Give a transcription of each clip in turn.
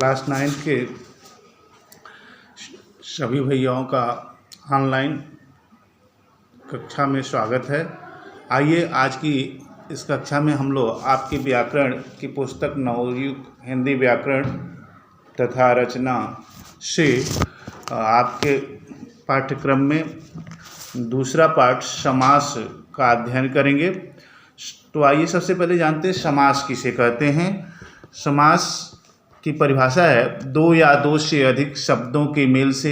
Class 9 के सभी भैयाओं का ऑनलाइन कक्षा में स्वागत है। आइए आज की इस कक्षा में हम लोग आपके व्याकरण की पुस्तक नवयुग हिंदी व्याकरण तथा रचना से आपके पाठ्यक्रम में दूसरा पाठ समास का अध्ययन करेंगे। तो आइए सबसे पहले जानते हैं समास किसे कहते हैं। समास की परिभाषा है दो या दो से अधिक शब्दों के मेल से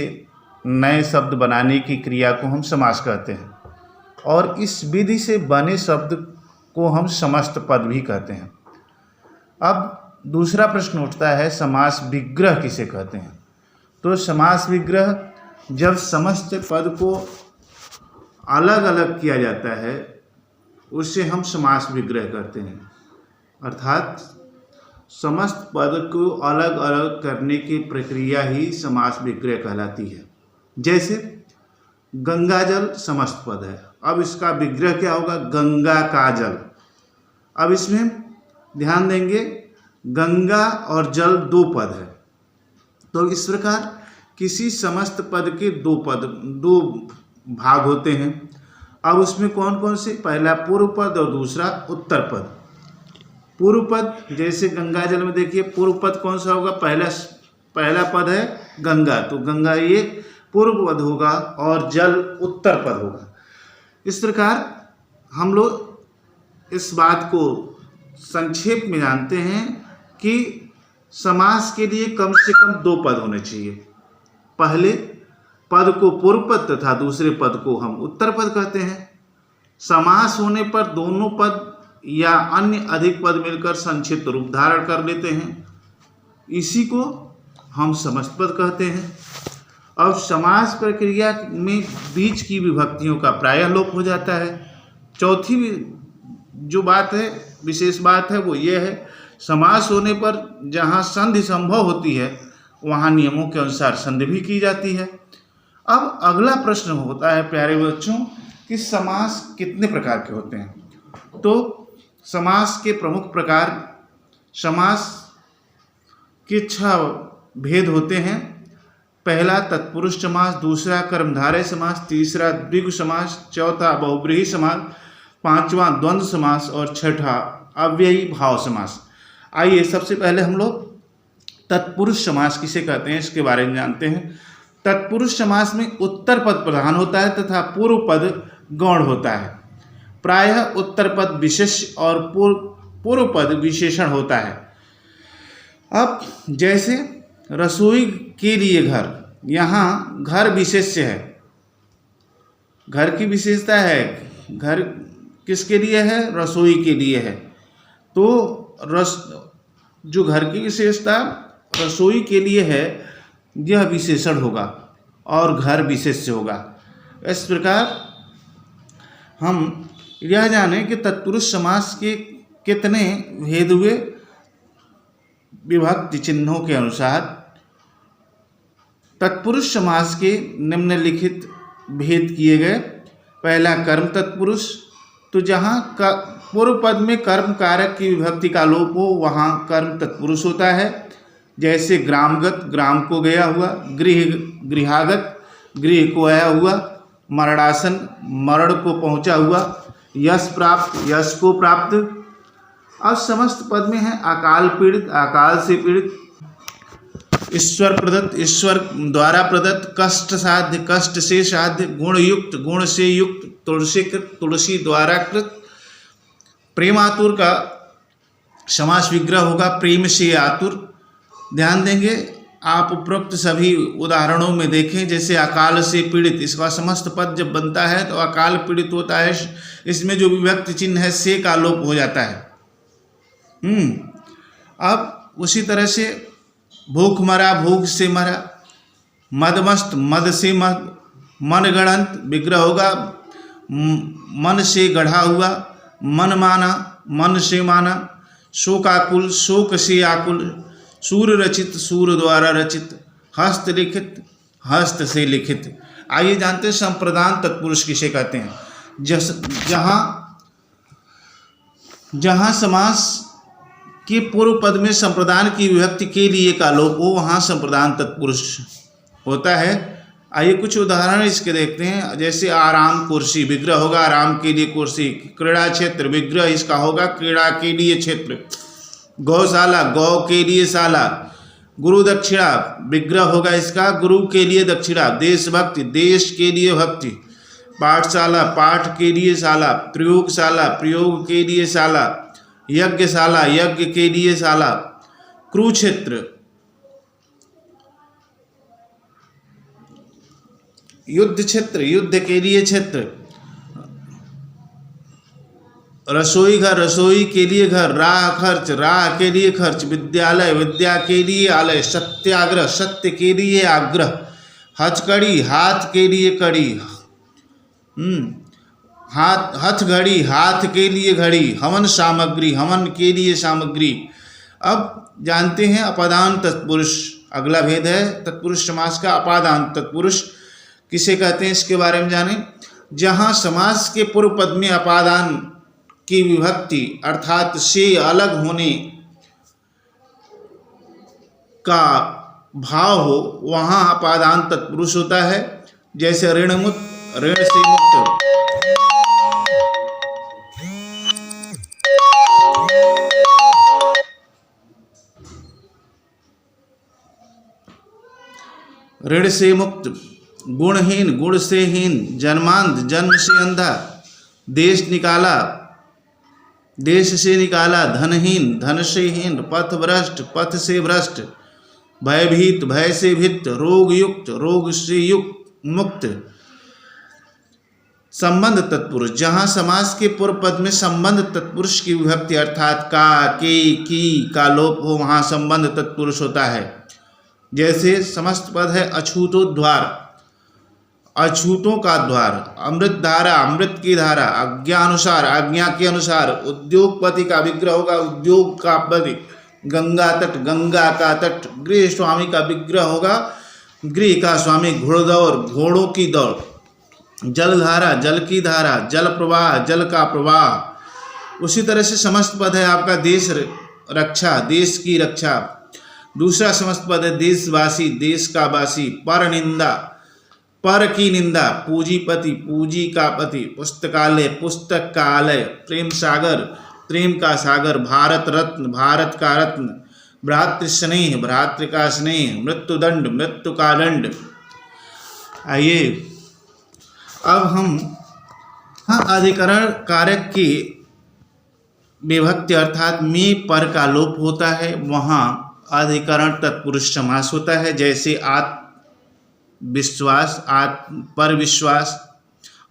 नए शब्द बनाने की क्रिया को हम समास कहते हैं और इस विधि से बने शब्द को हम समस्त पद भी कहते हैं। अब दूसरा प्रश्न उठता है समास विग्रह किसे कहते हैं। तो समास विग्रह जब समस्त पद को अलग अलग किया जाता है उससे हम समास विग्रह करते हैं, अर्थात समस्त पद को अलग अलग करने की प्रक्रिया ही समास विग्रह कहलाती है। जैसे गंगा जल समस्त पद है, अब इसका विग्रह क्या होगा, गंगा का जल। अब इसमें ध्यान देंगे गंगा और जल दो पद है, तो इस प्रकार किसी समस्त पद के दो भाग होते हैं। अब उसमें कौन कौन से, पहला पूर्व पद और दूसरा उत्तर पद। पूर्व पद जैसे गंगा जल में देखिए पूर्व पद कौन सा होगा, पहला पद है गंगा, तो गंगा ये पूर्व पद होगा और जल उत्तर पद होगा। इस प्रकार हम लोग इस बात को संक्षेप में जानते हैं कि समास के लिए कम से कम दो पद होने चाहिए। पहले पद को पूर्व पद तथा दूसरे पद को हम उत्तर पद कहते हैं। समास होने पर दोनों पद या अन्य अधिक पद मिलकर संक्षिप्त रूप धारण कर लेते हैं, इसी को हम समस्त पद कहते हैं। अब समास प्रक्रिया में बीच की विभक्तियों का प्रायः लोप हो जाता है। चौथी जो बात है, विशेष बात है, वो ये है समास होने पर जहाँ संधि संभव होती है वहाँ नियमों के अनुसार संधि भी की जाती है। अब अगला प्रश्न होता है प्यारे बच्चों कि समास कितने प्रकार के होते हैं। तो समास के प्रमुख प्रकार, समास के 6 भेद होते हैं। पहला तत्पुरुष समास, दूसरा कर्मधारय समास, तीसरा द्विगु समास, चौथा बहुब्रीहि समास, पांचवा द्वंद्व समास और छठा अव्ययी भाव समास। आइए सबसे पहले हम लोग तत्पुरुष समास किसे कहते हैं इसके बारे में जानते हैं। तत्पुरुष समास में उत्तर पद प्रधान होता है तथा पूर्व पद गौण होता है। प्रायः उत्तर पद विशेष और पूर्व पद विशेषण होता है। अब जैसे रसोई के लिए घर, यहाँ घर विशेष्य है, घर की विशेषता है, घर किसके लिए है, रसोई के लिए है। तो जो घर की विशेषता रसोई के लिए है यह विशेषण होगा और घर विशेष्य होगा। इस प्रकार हम यह जानें कि तत्पुरुष समास के कितने भेद हुए विभक्ति चिन्हों के अनुसार। तत्पुरुष समास के निम्नलिखित भेद किए गए। पहला कर्म तत्पुरुष, तो जहाँ पूर्व पद में कर्म कारक की विभक्ति का लोप हो वहाँ कर्म तत्पुरुष होता है। जैसे ग्रामगत, ग्राम को गया हुआ, गृहागत, गृह को आया हुआ, मरणासन, मरण को पहुँचा हुआ, यश प्राप्त, यश को प्राप्त। अब समस्त पद में है अकाल पीड़ित, अकाल से पीड़ित, ईश्वर प्रदत्त, ईश्वर द्वारा प्रदत्त, कष्ट साध्य, कष्ट से साध्य, गुण युक्त, गुण से युक्त, तुलसीकृत, तुलसी द्वारा कृत। प्रेमातुर का समास विग्रह होगा प्रेम से आतुर। ध्यान देंगे आप उपरोक्त सभी उदाहरणों में देखें, जैसे अकाल से पीड़ित, इसका समस्त पद जब बनता है तो अकाल पीड़ित होता है, इसमें जो विभक्ति चिन्ह है से का लोप हो जाता है। अब उसी तरह से भूख मरा, भूख से मरा, मदमस्त, मद से मद, मन गणंत विग्रह होगा मन से गढ़ा हुआ, मन माना, मन से माना, शोकाकुल, शोक से आकुल, सूर रचित, सूर द्वारा रचित, हस्त लिखित, हस्त से लिखित। आइए जानते हैं संप्रदान तत्पुरुष किसे कहते हैं। जहाँ समास कि पूर्व पद में संप्रदान की विभक्ति के लिए का लोप हो, वहाँ संप्रदान तत्पुरुष होता है। आइए कुछ उदाहरण इसके देखते हैं। जैसे आराम कुर्सी, विग्रह होगा आराम के लिए कुर्सी। क्रीड़ा क्षेत्र, विग्रह इसका होगा क्रीड़ा के लिए क्षेत्र। गौशाला, गौ के लिए शाला। गुरु दक्षिणा, विग्रह होगा इसका गुरु के लिए दक्षिणा। देशभक्ति, देश के लिए भक्ति। पाठशाला, पाठ के लिए शाला। प्रयोगशाला, प्रयोग के लिए शाला। यज्ञशाला, यज्ञ के लिए शाला। कुरुक्षेत्र, युद्ध क्षेत्र, युद्ध के लिए क्षेत्र। रसोई घर, रसोई के लिए घर। राह खर्च, राह के लिए खर्च। विद्यालय, विद्या के लिए आलय। सत्याग्रह, सत्य के लिए आग्रह। हथकड़ी, हाथ के लिए कड़ी। हथघड़ी, हाथ के लिए घड़ी। हवन सामग्री, हवन के लिए सामग्री। अब जानते हैं अपादान तत्पुरुष, अगला भेद है तत्पुरुष समास का। अपादान तत्पुरुष किसे कहते हैं इसके बारे में जानें। जहाँ समास के पूर्व पद में अपादान की विभक्ति अर्थात से अलग होने का भाव हो, वहाँ अपादान तत्पुरुष होता है। जैसे ऋणमुक्त, ऋण से मुक्त। ऋण से मुक्त। गुणहीन, गुण से हीन। जन्मांध, जन्म से अंधा। देश निकाला, देश से निकाला। धनहीन, धन से हीन। पथ भ्रष्ट, पथ से भ्रष्ट। भयभीत, भय से भीत। रोग युक्त, रोग से युक्त मुक्त। संबंध तत्पुरुष, जहाँ समास के पूर्व पद में संबंध तत्पुरुष की विभक्ति अर्थात का, के, की का लोप हो, वहाँ संबंध तत्पुरुष होता है। जैसे समस्त पद है अछूतोद्वार, अछूतों का द्वार। अमृत धारा, अमृत की धारा। आज्ञानुसार, आज्ञा के अनुसार। उद्योगपति का विग्रह होगा उद्योग का पति। गंगा तट, गंगा का तट। गृह स्वामी का विग्रह होगा गृह का स्वामी। घोड़दौड़, घोड़ों की दौड़। जलधारा, जल की धारा। जल प्रवाह, जल का प्रवाह। उसी तरह से समस्त पद है आपका देश रक्षा, देश की रक्षा। दूसरा समस्त पद है देशवासी, देश का वासी। पर निंदा, पर की निंदा। पूंजीपति, पूंजी का पति। पुस्तकालय, पुस्तक का आलय। प्रेम सागर, प्रेम का सागर। भारत रत्न, भारत का रत्न। भ्रातृ स्नेह, भ्रातृ का स्नेह। मृत्युदंड, मृत्यु का दंड। आइए अब हम अधिकरण कारक की विभक्ति अर्थात में पर का लोप होता है, वहाँ अधिकरण तत्पुरुष समास होता है। जैसे विश्वास, पर विश्वास।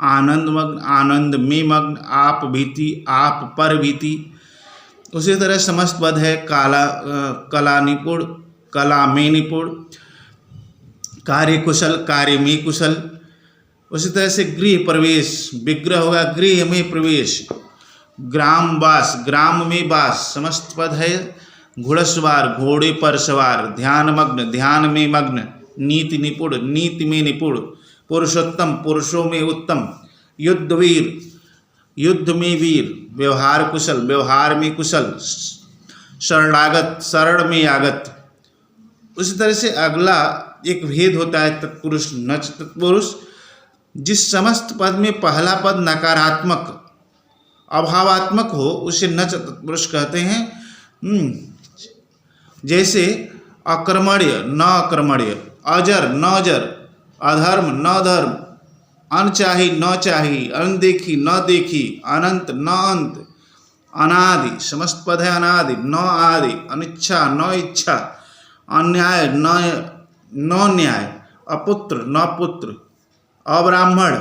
आनंद मग्न, आनंद में मग्न। आप भीति, आप पर भीति। उसी तरह समस्त पद है काला, कला निपुण, कला में निपुण। कार्य कुशल, कार्य में कुशल। उसी तरह से गृह प्रवेश, विग्रह होगा गृह में प्रवेश। ग्राम वास, ग्राम में वास। समस्त पद है घुड़सवार, घोड़े पर सवार। ध्यान मग्न, ध्यान में मग्न। नीति निपुण, नीति में निपुण। पुरुषोत्तम, पुरुषों में उत्तम। युद्धवीर, युद्ध में वीर। व्यवहार कुशल, व्यवहार में कुशल। शरणागत, शरण में आगत। उसी तरह से अगला एक भेद होता है तत्पुरुष नच तत्पुरुष। जिस समस्त पद में पहला पद नकारात्मक अभावात्मक हो उसे नच तत्पुरुष कहते हैं। जैसे अकर्मण्य, न अकर्मण्य। अजर, न जर। अधर्म, न धर्म। अनचाही, न चाही। अनदेखी, न देखी। अनंत, न अंत। अनादि, समस्त पद है अनादि, न आदि। अनिच्छा, न इच्छा। अन्याय, न न्याय। अपुत्र, न पुत्र। अब्राह्मण,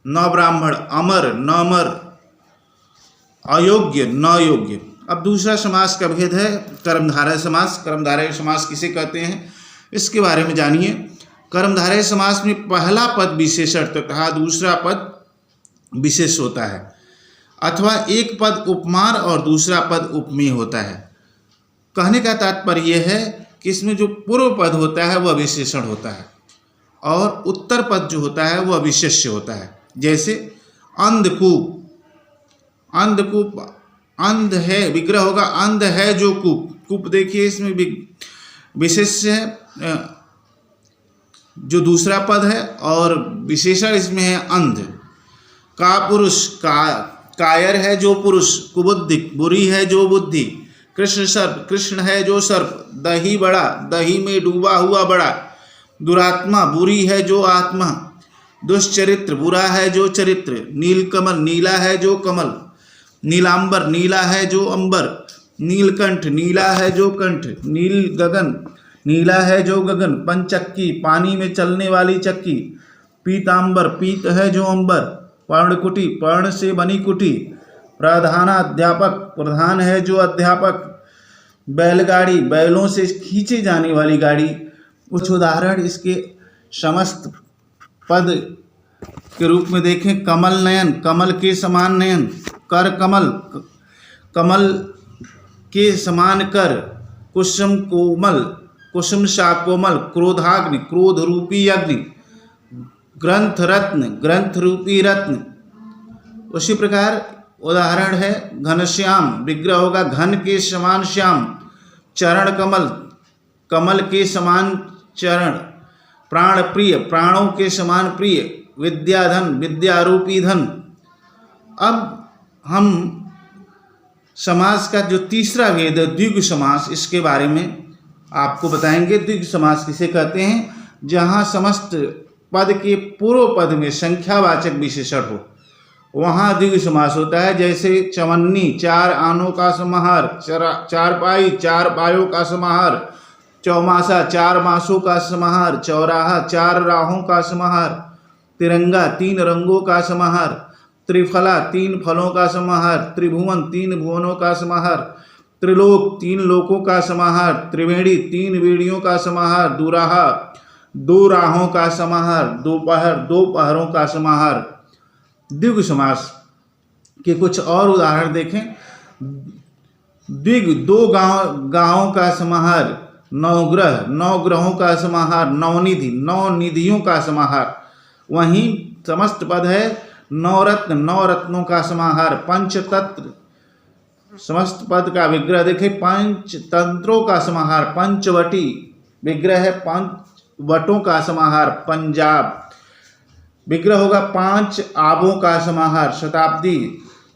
न ब्राह्मण। अमर, न अमर। अयोग्य, न योग्य। अब दूसरा समास का भेद है कर्मधारय समास। कर्मधारय समास किसे कहते हैं इसके बारे में जानिए। कर्मधारय समास में पहला पद विशेषण तथा दूसरा पद विशेष होता है, अथवा एक पद उपमान और दूसरा पद उपमेय होता है। कहने का तात्पर्य यह है कि इसमें जो पूर्व पद होता है वह विशेषण होता है और उत्तर पद जो होता है वह विशेष्य होता है। जैसे अंधकूप, अंधकूप अंध है, विग्रह होगा अंध है जो कूप। कूप देखिए इसमें विशेष है, जो दूसरा पद है, और विशेषण इसमें है अंध। का पुरुष, कायर है जो पुरुष। कुबुद्धि, बुरी है जो बुद्धि। कृष्ण सर्प, कृष्ण है जो सर्प। दही बड़ा, दही में डूबा हुआ बड़ा। दुरात्मा, बुरी है जो आत्मा। दुष्चरित्र, बुरा है जो चरित्र। नीलकमल, नीला है जो कमल। नीलांबर, नीला है जो अंबर। नीलकंठ, नीला है जो कंठ। नील गगन, नीला है जो गगन। पंचक्की, पानी में चलने वाली चक्की। पीतांबर, पीत है जो अंबर। पर्णकुटी, पर्ण से बनी कुटी। प्रधानाध्यापक, प्रधान है जो अध्यापक। बैलगाड़ी, बैलों से खींची जाने वाली गाड़ी। कुछ उदाहरण इसके समस्त पद के रूप में देखें। कमल नयन, कमल के समान नयन। कर कमल, कमल के समान कर। कुसुम कोमल, कुसुम सा कोमल। क्रोधाग्नि, क्रोध रूपी अग्नि। ग्रंथ रत्न, ग्रंथ रूपी रत्न। उसी प्रकार उदाहरण है घनश्याम, विग्रह होगा घन के समान श्याम। चरण कमल, कमल के समान चरण। प्राण प्रिय, प्राणों के समान प्रिय। विद्याधन, विद्यारूपी धन। अब हम समास का जो तीसरा भेद है द्विगु समास, इसके बारे में आपको बताएंगे। द्विगु समास किसे कहते हैं? जहाँ समस्त पद के पूर्व पद में संख्यावाचक विशेषण हो, वहाँ द्विगु समास होता है। जैसे चवन्नी, चार आनों का समाहार। चारपाई, चार पायों का समाहार। चौमासा, चार मासों का समाहार। चौराहा, चार राहों का समाहार। तिरंगा, तीन रंगों का समाहार। त्रिफला, तीन फलों का समाहार। त्रिभुवन, तीन भुवनों का समाहार। त्रिलोक, तीन लोकों का समाहार। त्रिवेणी, तीन वेणियों का समाहार। दुराहा, दो राहों का समाहार। दोपहर, दो पहरों का समाहार। द्विगु समास के कुछ और उदाहरण देखें। द्विगु, दो गांवों का समाहार। नवग्रह, नौ ग्रहों का समाहार। नवनिधि, नौ निधियों का समाहार। वहीं समस्त पद है नवरत्न, नौ रत्नों का समाहार। पंचतंत्र, समस्त पद का विग्रह देखें। पंचतंत्रों का समाहार। पंचवटी, विग्रह है पांच वटों का समाहार। पंजाब, विग्रह होगा पांच आबों का समाहार। शताब्दी,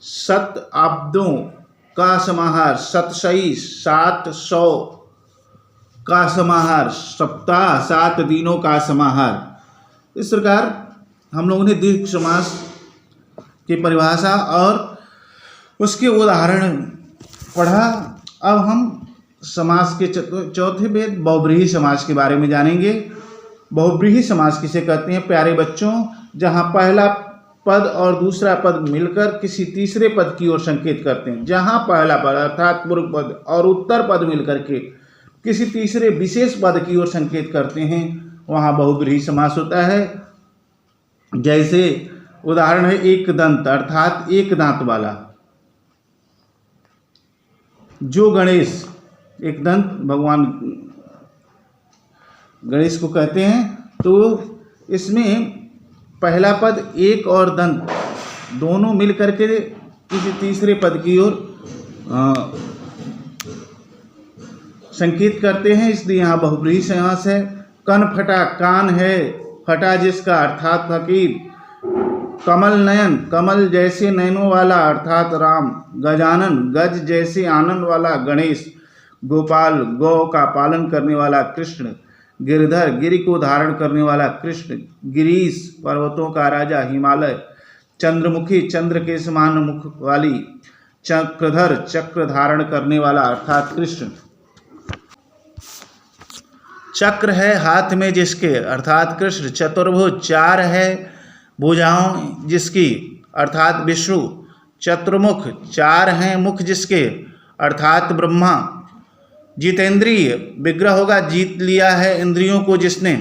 सत आब्दों का समाहार। शतशई, 700 का समाहार। सप्ताह, 7 दिनों का समाहार। इस प्रकार हम लोगों ने द्विगु समास की परिभाषा और उसके उदाहरण पढ़ा। अब हम समास के चौथे भेद बहुब्रीहि समास के बारे में जानेंगे। बहुब्रीहि समास किसे कहते हैं? प्यारे बच्चों, जहाँ पहला पद और दूसरा पद मिलकर किसी तीसरे पद की ओर संकेत करते हैं। जहाँ पहला पद अर्थात पूर्व पद और उत्तर पद मिलकर के किसी तीसरे विशेष पद की ओर संकेत करते हैं, वहाँ बहुब्रीहि समास होता है। जैसे उदाहरण है एक दंत, अर्थात एक दांत वाला। जो गणेश, एक दंत भगवान गणेश को कहते हैं। तो इसमें पहला पद एक और दंत दोनों मिल करके किसी तीसरे पद की ओर संकेत करते हैं, इसलिए यहाँ बहुब्रीहि समास है। कन फटा, कान है फटा जिसका, अर्थात फकीर। कमल नयन, कमल जैसे नयनों वाला, अर्थात राम। गजानन, गज जैसे आनंद वाला, गणेश। गोपाल, गौ का पालन करने वाला, कृष्ण। गिरधर, गिरि को धारण करने वाला, कृष्ण। गिरीश, पर्वतों का राजा, हिमालय। चंद्रमुखी, चंद्र के समान मुख वाली। चक्रधर, चक्र धारण करने वाला, अर्थात कृष्ण। चक्र है हाथ में जिसके, अर्थात कृष्ण। चतुर्भुज, चार है भुजाओं जिसकी, अर्थात विष्णु। चतुर्मुख, चार हैं मुख जिसके, अर्थात ब्रह्मा। जितेंद्रिय, विग्रह होगा जीत लिया है इंद्रियों को जिसने।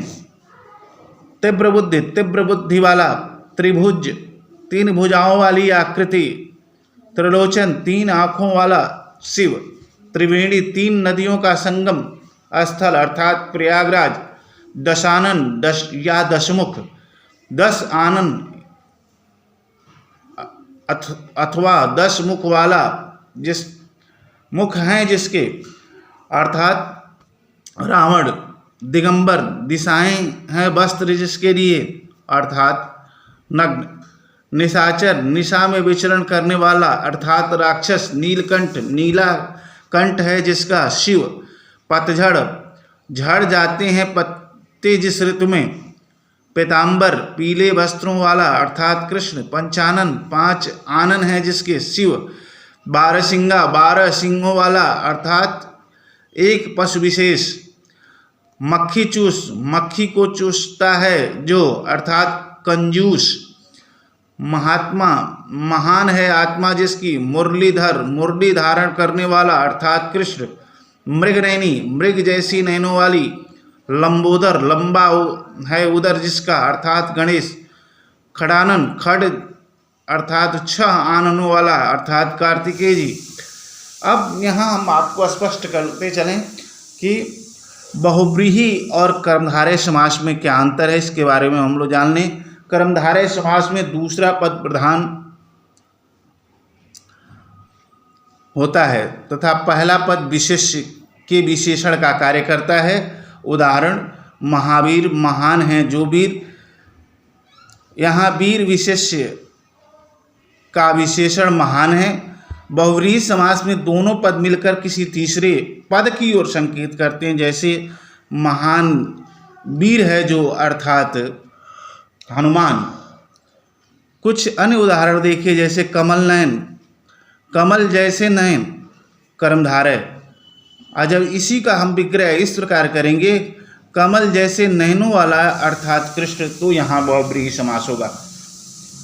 तीव्र बुद्धि, तीव्र बुद्धि वाला। त्रिभुज, तीन भुजाओं वाली आकृति। त्रिलोचन, तीन आँखों वाला शिव। त्रिवेणी, तीन नदियों का संगम स्थल, अर्थात प्रयागराज। दशानन, दश या दशमुख। 10 आनन अथवा 10 मुख वाला जिस मुख हैं जिसके, अर्थात रावण। दिगंबर, दिशाएं हैं वस्त्र जिसके लिए, अर्थात नग्न। निशाचर, निशा में विचरण करने वाला, अर्थात राक्षस। नीलकंठ, नीला कंठ है जिसका, शिव। पतझड़, झड़ जाते हैं पत्ते जिस ऋतु में। पीताम्बर, पीले वस्त्रों वाला, अर्थात कृष्ण। पंचानन, 5 आनन है जिसके, शिव। बारहसिंगा, 12 सिंहों वाला, अर्थात एक पशु विशेष। मक्खी चूस, मक्खी को चूसता है जो, अर्थात कंजूस। महात्मा, महान है आत्मा जिसकी। मुरलीधर, मुरली धारण करने वाला, अर्थात कृष्ण। मृगनयनी, मृग जैसी नैनों वाली। लंबोदर, लंबा है उदर जिसका, अर्थात गणेश। खड़ानन, खड़ अर्थात 6 आननों वाला, अर्थात कार्तिकेय जी। अब यहाँ हम आपको स्पष्ट करते चलें कि बहुव्रीहि और कर्मधारय समास में क्या अंतर है, इसके बारे में हम लोग जान लें। कर्मधारय समास में दूसरा पद प्रधान होता है तथा पहला पद विशेष के विशेषण का कार्य करता है। उदाहरण, महावीर, महान है जो वीर। यहाँ वीर विशेष्य का विशेषण महान है। बहुव्रीहि समास में दोनों पद मिलकर किसी तीसरे पद की ओर संकेत करते हैं, जैसे महान वीर है जो, अर्थात हनुमान। कुछ अन्य उदाहरण देखिए, जैसे कमल नयन, कमल जैसे नयन, कर्मधारय। आज जब इसी का हम विग्रह इस प्रकार करेंगे, कमल जैसे नयनों वाला, अर्थात कृष्ण, तो यहाँ बहुव्रीहि समास होगा।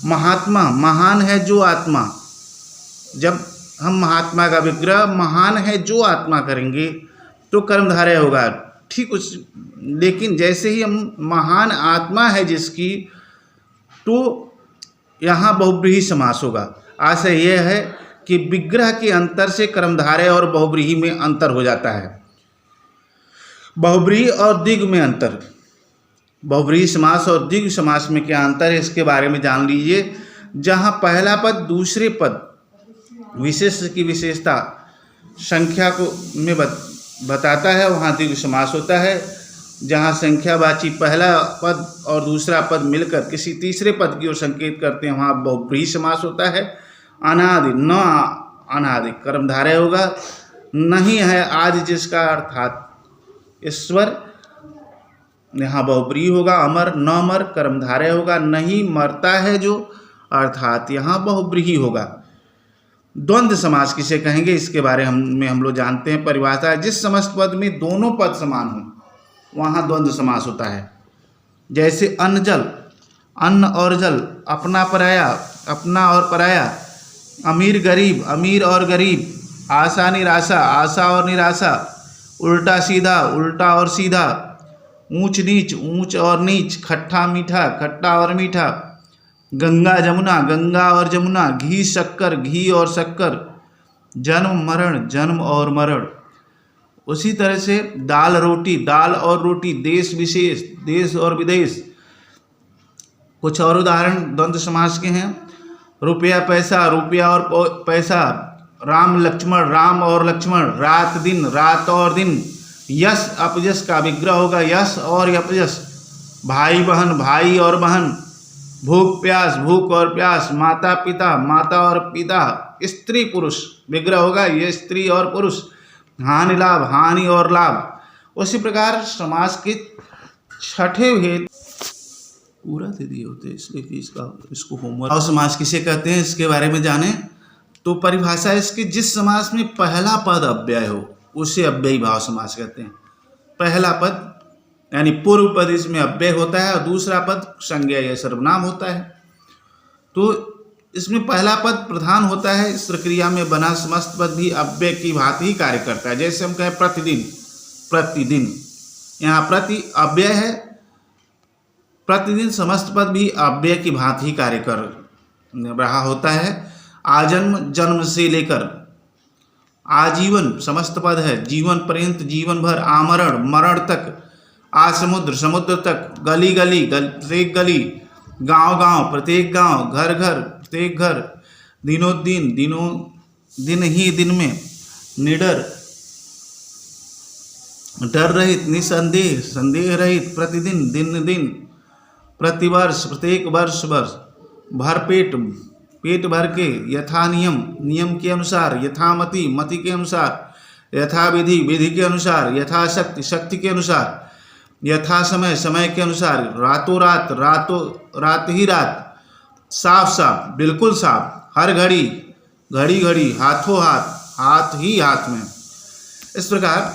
महात्मा, महान है जो आत्मा। जब हम महात्मा का विग्रह महान है जो आत्मा करेंगे तो कर्मधारय होगा, ठीक उस। लेकिन जैसे ही हम महान आत्मा है जिसकी, तो यहाँ बहुव्रीहि समास होगा। आशय यह है कि विग्रह के अंतर से कर्मधारय और बहुव्रीहि में अंतर हो जाता है। बहुव्रीहि और द्विगु में अंतर। बहुव्रीहि समास और द्विगु समास में क्या अंतर है, इसके बारे में जान लीजिए। जहाँ पहला पद दूसरे पद विशेष की विशेषता संख्या को में बताता है, वहाँ द्विगु समास होता है। जहाँ संख्यावाची पहला पद और दूसरा पद मिलकर किसी तीसरे पद की ओर संकेत करते हैं, वहाँ बहुव्रीहि समास होता है। अनादि, न अनादि कर्मधारय होगा। नहीं है आदि जिसका, अर्थात ईश्वर, यहाँ बहुव्रीहि होगा। अमर, न अमर कर्मधारय होगा। नहीं मरता है जो, अर्थात यहाँ बहुव्रीहि होगा। द्वंद्व समास किसे कहेंगे, इसके बारे में हम लोग जानते हैं। परिभाषा, जिस समस्त पद में दोनों पद समान हों वहाँ द्वंद्व समास होता है। जैसे अन्न जल, अन्न और जल, अपना पराया, अपना और पराया। अमीर गरीब, अमीर और गरीब। आशा निराशा, आशा और निराशा। उल्टा सीधा, उल्टा और सीधा। ऊंच नीच, ऊंच और नीच। खट्टा मीठा, खट्टा और मीठा। गंगा जमुना, गंगा और जमुना। घी शक्कर, घी और शक्कर। जन्म मरण, जन्म और मरण। उसी तरह से दाल रोटी, दाल और रोटी। देश विशेष, देश और विदेश। कुछ और उदाहरण द्वंद्व समास के हैं। रुपया पैसा, रुपया और पैसा। राम लक्ष्मण, राम और लक्ष्मण। रात दिन, रात और दिन। यश अपयश का विग्रह होगा, यश और अपयश। भाई बहन, भाई और बहन। भूख प्यास, भूख और प्यास। माता पिता, माता और पिता। स्त्री पुरुष विग्रह होगा, ये स्त्री और पुरुष। हानि लाभ, हानि और लाभ। उसी प्रकार समास के छठे भेद पूरा दे दिए होते हैं, इसलिए कि इसको होमवर्क। समास किसे कहते हैं इसके बारे में जाने तो परिभाषा इसकी, जिस समास में पहला पद अव्यय हो उसे अव्ययी भाव समास कहते हैं। पहला पद यानी पूर्व पद इसमें अव्यय होता है और दूसरा पद संज्ञा या सर्वनाम होता है। तो इसमें पहला पद प्रधान होता है, इस प्रक्रिया में बना समस्त पद भी अव्यय की भांति ही कार्य करता है। जैसे हम कहें प्रतिदिन, प्रतिदिन, यहाँ प्रति अव्यय है, प्रतिदिन समस्त पद भी अव्यय की भांति ही कार्य कर रहा होता है। आजन्म, जन्म से लेकर। आजीवन समस्त पद है, जीवन पर्यंत, जीवन भर। आमरण, मरण तक। आसमुद्र, समुद्र तक। गली गली, प्रत्येक गली। गांव गांव, प्रत्येक गांव। घर घर, प्रत्येक घर। दिनों दिन, दिनों दिन ही दिन में निडर डर रहित निसंदेह संदेह रहित प्रतिदिन दिन दिन प्रतिवर्ष प्रत्येक वर्ष भर पेट भर के यथा नियम के अनुसार, यथामति मति के अनुसार, यथा विधि के अनुसार, यथा शक्ति के अनुसार, यथा समय के अनुसार, रातों रात ही रात, साफ बिल्कुल साफ, हर घड़ी हाथों हाथ ही हाथ में। इस प्रकार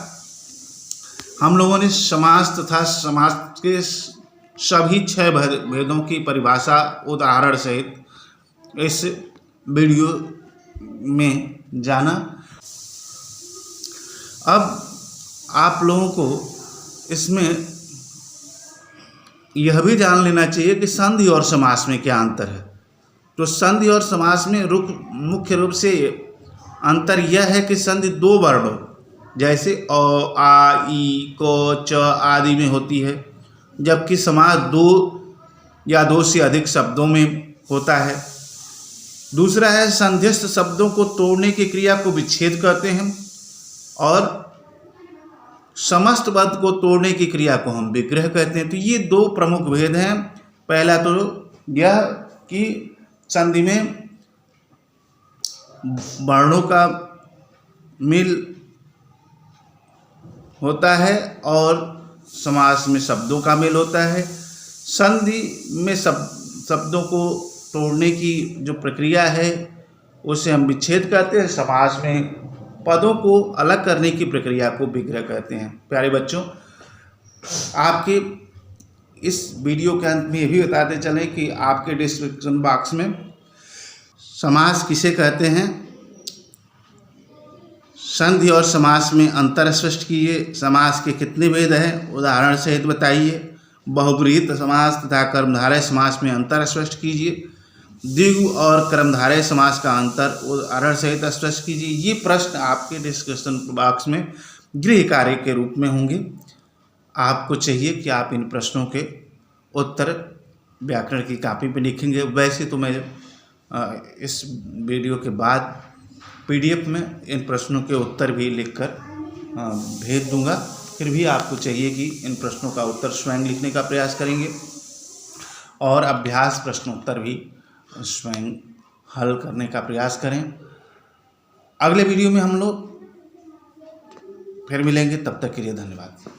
हम लोगों ने समास तथा समास के सभी 6 भेदों की परिभाषा उदाहरण सहित इस वीडियो में जाना। अब आप लोगों को इसमें यह भी जान लेना चाहिए कि संधि और समास में क्या अंतर है। तो संधि और समास में मुख्य रूप से अंतर यह है कि संधि 2 वर्णों जैसे अ, आ, ई, क, च आदि में होती है, जबकि समास 2 या 2 से अधिक शब्दों में होता है। दूसरा है संध्यस्त शब्दों को तोड़ने की क्रिया को विच्छेद कहते हैं और समस्त पद को तोड़ने की क्रिया को हम विग्रह कहते हैं। तो ये 2 प्रमुख भेद हैं। पहला तो यह कि संधि में वर्णों का मेल होता है और समास में शब्दों का मेल होता है। संधि में शब्दों को तोड़ने की जो प्रक्रिया है उसे हम विच्छेद कहते हैं। समास में पदों को अलग करने की प्रक्रिया को विग्रह कहते हैं। प्यारे बच्चों, आपके इस वीडियो के अंत में ये भी बताते चलें कि आपके डिस्क्रिप्शन बॉक्स में समास किसे कहते हैं, संधि और समास में अंतर स्पष्ट कीजिए, समास के कितने भेद हैं उदाहरण सहित बताइए, बहुब्रीहि समास तथा कर्मधारय समास में अंतर स्पष्ट कीजिए, द्विगु और कर्मधारय समास का अंतर उदाहरण सहित स्पष्ट कीजिए। ये प्रश्न आपके डिस्कशन बॉक्स में गृह कार्य के रूप में होंगे। आपको चाहिए कि आप इन प्रश्नों के उत्तर व्याकरण की कॉपी पे लिखेंगे। वैसे तो मैं इस वीडियो के बाद PDF में इन प्रश्नों के उत्तर भी लिखकर भेज दूंगा। फिर भी आपको चाहिए कि इन प्रश्नों का उत्तर स्वयं लिखने का प्रयास करेंगे और अभ्यास प्रश्नोत्तर भी स्वयं हल करने का प्रयास करें। अगले वीडियो में हम लोग फिर मिलेंगे, तब तक के लिए धन्यवाद।